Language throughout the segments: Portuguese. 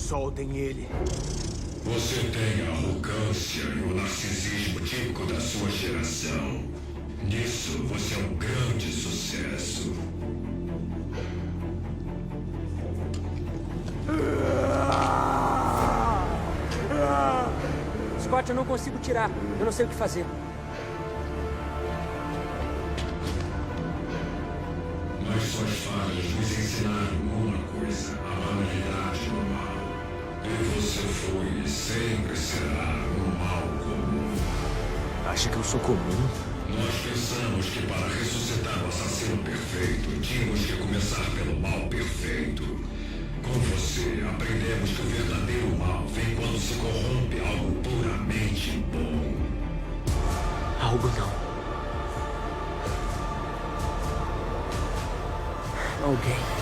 Soltem ele. Você tem a arrogância e o narcisismo típico da sua geração. Nisso, você é um grande sucesso. Scott, eu não consigo tirar. Eu não sei o que fazer. Mas suas falhas nos ensinaram uma coisa: a banalidade do mal. E você foi e sempre será um mal comum. Acha que eu sou comum? Nós pensamos que para ressuscitar o assassino perfeito, tínhamos que começar pelo mal perfeito. Com você, aprendemos que o verdadeiro mal vem quando se corrompe algo puramente bom. Algo não. Alguém.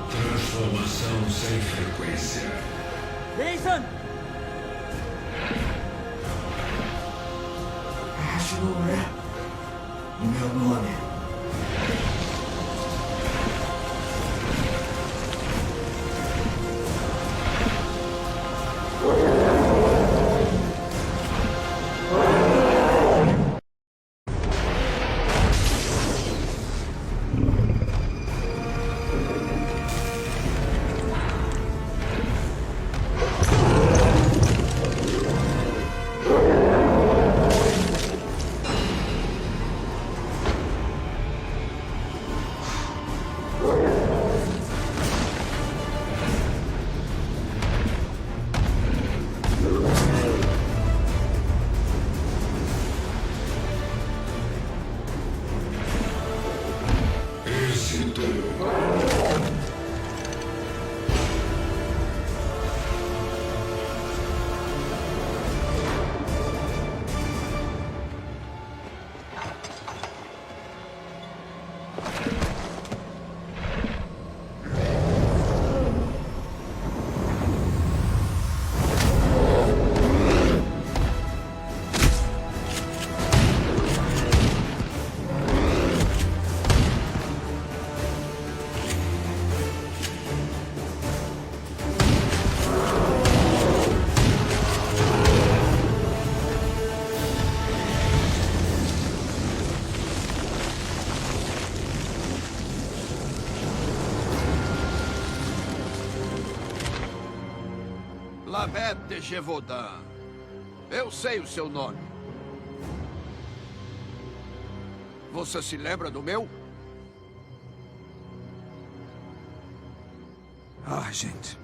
Transformação sem frequência. Nathan! Ash não é o meu nome. Lamette de Gévaudan. Eu sei o seu nome. Você se lembra do meu? Ah, gente.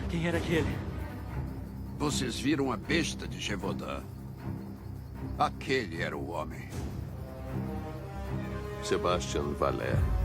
Quem era aquele? Vocês viram a besta de Gévaudan. Aquele era o homem. Sebastian Valère.